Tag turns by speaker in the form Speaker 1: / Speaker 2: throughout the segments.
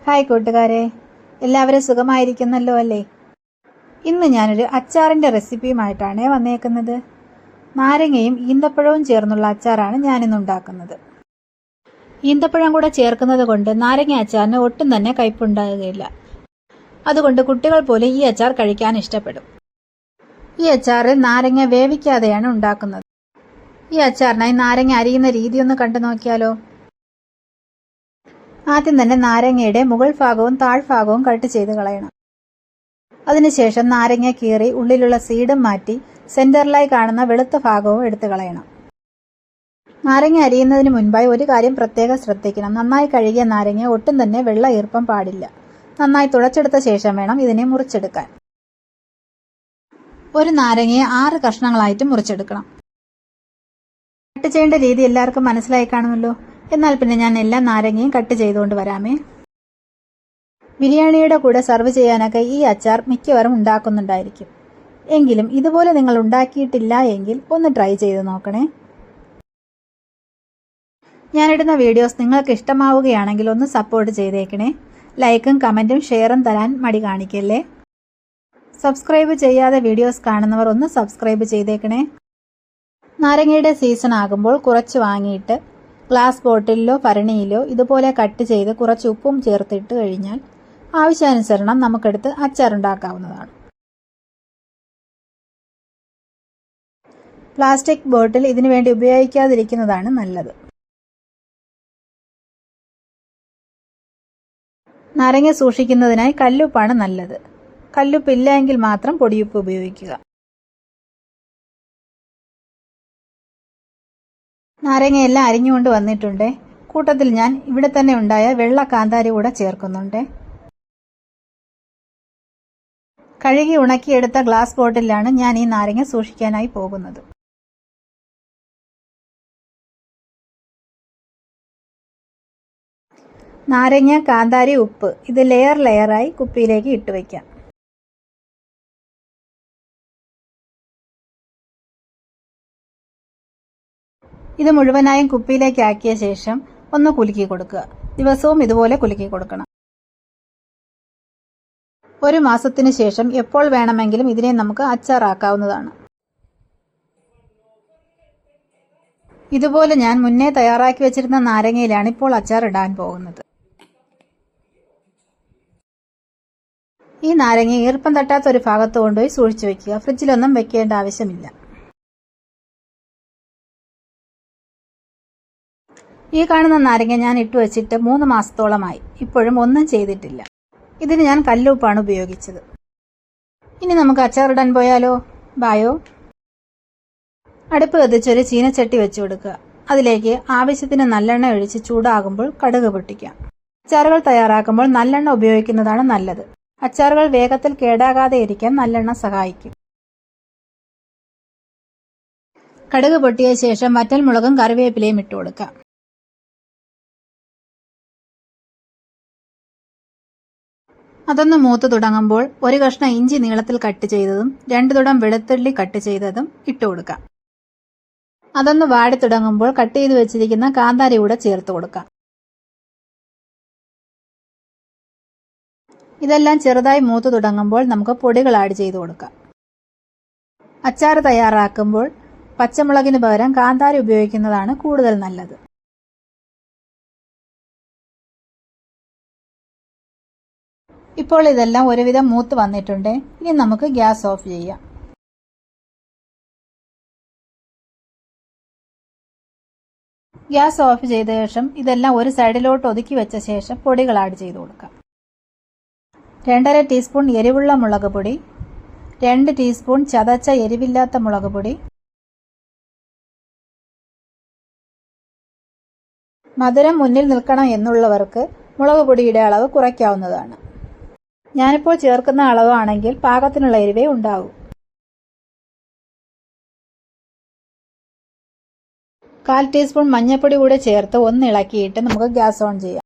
Speaker 1: Hi കൂട്ടുകാരെ, എല്ലാവരും സുഖമായിരിക്കുന്നല്ലോ അല്ലേ? ഇന്ന് ഞാനൊരു അച്ചാറിൻ്റെ റെസിപ്പിയുമായിട്ടാണ് വന്നേക്കുന്നത്. നാരങ്ങയും ഈന്തപ്പഴവും ചേർന്നുള്ള അച്ചാറാണ് ഞാനിന്ന് ഉണ്ടാക്കുന്നത്. ഈന്തപ്പഴം കൂടെ ചേർക്കുന്നത് കൊണ്ട് നാരങ്ങ അച്ചാറിന് ഒട്ടും തന്നെ കയ്പുണ്ടാകുകയില്ല. അതുകൊണ്ട് കുട്ടികൾ പോലും ഈ അച്ചാർ കഴിക്കാൻ ഇഷ്ടപ്പെടും. ഈ അച്ചാറിൽ നാരങ്ങ വേവിക്കാതെയാണ് ഉണ്ടാക്കുന്നത്. ഈ അച്ചാറിനായി നാരങ്ങ അരിയുന്ന രീതി ഒന്ന് കണ്ടു നോക്കിയാലോ? ആദ്യം തന്നെ നാരങ്ങയുടെ മുകൾ ഭാഗവും താഴ്ഭാഗവും കട്ട് ചെയ്ത് കളയണം. അതിനുശേഷം നാരങ്ങ കീറി ഉള്ളിലുള്ള സീഡും മാറ്റി സെന്ററിലായി കാണുന്ന വെളുത്ത ഭാഗവും എടുത്തു കളയണം. നാരങ്ങ അരിയുന്നതിന് മുൻപായി ഒരു കാര്യം പ്രത്യേകം ശ്രദ്ധിക്കണം. നന്നായി കഴുകിയ നാരങ്ങ ഒട്ടും തന്നെ വെള്ള ഈർപ്പം പാടില്ല. നന്നായി തുടച്ചെടുത്ത ശേഷം വേണം ഇതിനെ മുറിച്ചെടുക്കാൻ. ഒരു നാരങ്ങയെ 6 കഷ്ണങ്ങളായിട്ട് മുറിച്ചെടുക്കണം. കട്ട് ചെയ്യേണ്ട രീതി എല്ലാവർക്കും മനസ്സിലായി കാണുമല്ലോ. എന്നാൽ പിന്നെ ഞാൻ എല്ലാ നാരങ്ങയും കട്ട് ചെയ്തുകൊണ്ട് വരാമേ. ബിരിയാണിയുടെ കൂടെ സർവ് ചെയ്യാനൊക്കെ ഈ അച്ചാർ മിക്കവാറും ഉണ്ടാക്കുന്നുണ്ടായിരിക്കും. എങ്കിലും ഇതുപോലെ നിങ്ങൾ ഉണ്ടാക്കിയിട്ടില്ല എങ്കിൽ ഒന്ന് ട്രൈ ചെയ്ത് നോക്കണേ. ഞാനിടുന്ന വീഡിയോസ് നിങ്ങൾക്ക് ഇഷ്ടമാവുകയാണെങ്കിൽ ഒന്ന് സപ്പോർട്ട് ചെയ്തേക്കണേ. ലൈക്കും കമൻറ്റും ഷെയറും തരാൻ മടി കാണിക്കല്ലേ. സബ്സ്ക്രൈബ് ചെയ്യാതെ വീഡിയോസ് കാണുന്നവർ ഒന്ന് സബ്സ്ക്രൈബ് ചെയ്തേക്കണേ. നാരങ്ങയുടെ സീസൺ ആകുമ്പോൾ കുറച്ച് വാങ്ങിയിട്ട് ഗ്ലാസ് ബോട്ടിലിലോ ഭരണിയിലോ ഇതുപോലെ കട്ട് ചെയ്ത് കുറച്ച് ഉപ്പും ചേർത്തിട്ട് കഴിഞ്ഞാൽ ആവശ്യാനുസരണം നമുക്കെടുത്ത് അച്ചാറുണ്ടാക്കാവുന്നതാണ്. പ്ലാസ്റ്റിക് ബോട്ടിൽ ഇതിനു വേണ്ടി ഉപയോഗിക്കാതിരിക്കുന്നതാണ് നല്ലത്. നാരങ്ങ സൂക്ഷിക്കുന്നതിനായി കല്ലുപ്പാണ് നല്ലത്. കല്ലുപ്പില്ല എങ്കിൽ മാത്രം പൊടിയുപ്പ് ഉപയോഗിക്കുക. നാരങ്ങയെല്ലാം അരിഞ്ഞുകൊണ്ട് വന്നിട്ടുണ്ട്. കൂട്ടത്തിൽ ഞാൻ ഇവിടെ തന്നെ ഉണ്ടായ വെള്ള കാന്താരി കൂടെ ചേർക്കുന്നുണ്ട്. കഴുകി ഉണക്കിയെടുത്ത ഗ്ലാസ് ബോട്ടിലാണ് ഞാൻ ഈ നാരങ്ങ സൂക്ഷിക്കാനായി പോകുന്നത്. നാരങ്ങ, കാന്താരി, ഉപ്പ് ഇത് ലെയറായി കുപ്പിയിലേക്ക് ഇട്ട് വയ്ക്കാം. ഇത് മുഴുവനായും കുപ്പിയിലേക്ക് ആക്കിയ ശേഷം ഒന്ന് കുലുക്കി കൊടുക്കുക. ദിവസവും ഇതുപോലെ കുലുക്കി കൊടുക്കണം. 1 മാസത്തിന് ശേഷം എപ്പോൾ വേണമെങ്കിലും ഇതിനെ നമുക്ക് അച്ചാറാക്കാവുന്നതാണ്. ഇതുപോലെ ഞാൻ മുന്നേ തയ്യാറാക്കി വെച്ചിരുന്ന നാരങ്ങയിലാണ് ഇപ്പോൾ അച്ചാർ ഇടാൻ പോകുന്നത്. ഈ നാരങ്ങ ഈർപ്പം തട്ടാത്ത ഒരു ഭാഗത്ത് കൊണ്ടുപോയി സൂക്ഷിച്ചു വെക്കുക. ഫ്രിഡ്ജിലൊന്നും വെക്കേണ്ട ആവശ്യമില്ല. ഈ കാണുന്ന നാരങ്ങ ഞാൻ ഇട്ടു വെച്ചിട്ട് 3 മാസത്തോളമായി. ഇപ്പോഴും ഒന്നും ചെയ്തിട്ടില്ല. ഇതിന് ഞാൻ കല്ലുപ്പാണ് ഉപയോഗിച്ചത്. ഇനി നമുക്ക് അച്ചാറിടാൻ പോയാലോ? ബായോ. അടുപ്പ് കത്തിച്ചൊരു ചീനച്ചട്ടി വെച്ചു കൊടുക്കുക. അതിലേക്ക് ആവശ്യത്തിന് നല്ലെണ്ണ ഒഴിച്ച് ചൂടാകുമ്പോൾ കടുക് പൊട്ടിക്കാം. അച്ചാറുകൾ തയ്യാറാക്കുമ്പോൾ നല്ലെണ്ണ ഉപയോഗിക്കുന്നതാണ് നല്ലത്. അച്ചാറുകൾ വേഗത്തിൽ കേടാകാതെ ഇരിക്കാൻ നല്ലെണ്ണ സഹായിക്കും. കടുക് പൊട്ടിയ ശേഷം വറ്റൽമുളകും കറിവേപ്പിലയും ഇട്ട് കൊടുക്കാം. അതൊന്ന് മൂത്ത് തുടങ്ങുമ്പോൾ 1 കഷ്ണം ഇഞ്ചി നീളത്തിൽ കട്ട് ചെയ്തതും 2 തുടം വെളുത്തുള്ളി കട്ട് ചെയ്തതും ഇട്ട് കൊടുക്കാം. അതൊന്ന് വാടി തുടങ്ങുമ്പോൾ കട്ട് ചെയ്ത് വെച്ചിരിക്കുന്ന കാന്താരി കൂടെ ചേർത്ത് കൊടുക്കാം. ഇതെല്ലാം ചെറുതായി മൂത്ത് തുടങ്ങുമ്പോൾ നമുക്ക് പൊടികൾ ആഡ് ചെയ്ത് കൊടുക്കാം. അച്ചാർ തയ്യാറാക്കുമ്പോൾ പച്ചമുളകിന് പകരം കാന്താരി ഉപയോഗിക്കുന്നതാണ് കൂടുതൽ നല്ലത്. ഇപ്പോൾ ഇതെല്ലാം ഒരുവിധം മൂത്ത് വന്നിട്ടുണ്ട്. ഇനി നമുക്ക് ഗ്യാസ് ഓഫ് ചെയ്യാം. ഗ്യാസ് ഓഫ് ചെയ്ത ശേഷം ഇതെല്ലാം ഒരു സൈഡിലോട്ട് ഒതുക്കി വെച്ച ശേഷം പൊടികൾ ആഡ് ചെയ്ത് കൊടുക്കാം. 2½ ടീസ്പൂൺ എരിവുള്ള മുളക് പൊടി, 2 ടീസ്പൂൺ ചതച്ച എരിവില്ലാത്ത മുളക് പൊടി, മധുരം മുന്നിൽ നിൽക്കണം എന്നുള്ളവർക്ക് മുളക് പൊടിയുടെ അളവ് കുറയ്ക്കാവുന്നതാണ്. ഞാനിപ്പോൾ ചേർക്കുന്ന അളവാണെങ്കിൽ പാകത്തിനുള്ള എരിവേ ഉണ്ടാവൂ. 1/4 ടീസ്പൂൺ മഞ്ഞൾപ്പൊടി കൂടെ ചേർത്ത് ഒന്ന് ഇളക്കിയിട്ട് നമുക്ക് ഗ്യാസ് ഓൺ ചെയ്യാം.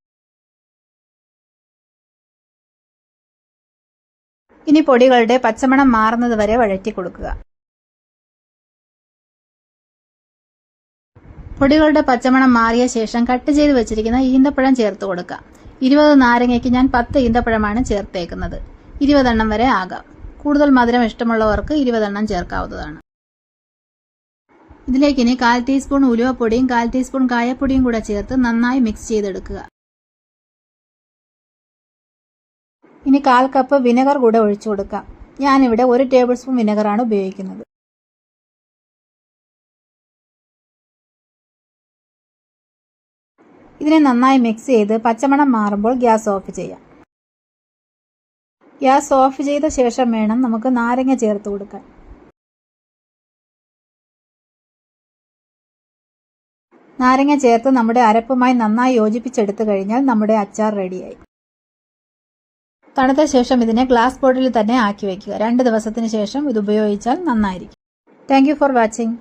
Speaker 1: ഇനി പൊടികളുടെ പച്ചമണം മാറുന്നത് വരെ വഴറ്റി കൊടുക്കുക. പൊടികളുടെ പച്ചമണം മാറിയ ശേഷം കട്ട് ചെയ്ത് വെച്ചിരിക്കുന്ന ഈന്തപ്പഴം ചേർത്ത് കൊടുക്കാം. 20 നാരങ്ങയ്ക്ക് ഞാൻ 10 ഈന്തപ്പഴമാണ് ചേർത്തേക്കുന്നത്. 20 എണ്ണം വരെ ആകാം. കൂടുതൽ മധുരം ഇഷ്ടമുള്ളവർക്ക് 20 എണ്ണം ചേർക്കാവുന്നതാണ്. ഇതിലേക്ക് ഇനി 1/4 ടീസ്പൂൺ ഉലുവപ്പൊടിയും 1/4 ടീസ്പൂൺ കായപ്പൊടിയും കൂടെ ചേർത്ത് നന്നായി മിക്സ് ചെയ്തെടുക്കുക. ഇനി 1/4 കപ്പ് വിനെഗർ കൂടെ ഒഴിച്ചു കൊടുക്കാം. ഞാനിവിടെ 1 ടേബിൾ സ്പൂൺ വിനെഗറാണ് ഉപയോഗിക്കുന്നത്. ഇതിനെ നന്നായി മിക്സ് ചെയ്ത് പച്ചമണം മാറുമ്പോൾ ഗ്യാസ് ഓഫ് ചെയ്യാം. ഗ്യാസ് ഓഫ് ചെയ്ത ശേഷം വേണം നമുക്ക് നാരങ്ങ ചേർത്ത് കൊടുക്കാൻ. നാരങ്ങ ചേർത്ത് നമ്മുടെ അരപ്പുമായി നന്നായി യോജിപ്പിച്ചെടുത്തു കഴിഞ്ഞാൽ നമ്മുടെ അച്ചാർ റെഡിയായി. തണുത്ത ശേഷം ഇതിനെ ഗ്ലാസ് ബോട്ടിലിൽ തന്നെ ആക്കി വയ്ക്കുക. 2 ദിവസത്തിന് ശേഷം ഇത് ഉപയോഗിച്ചാൽ നന്നായിരിക്കും. Thank you for watching.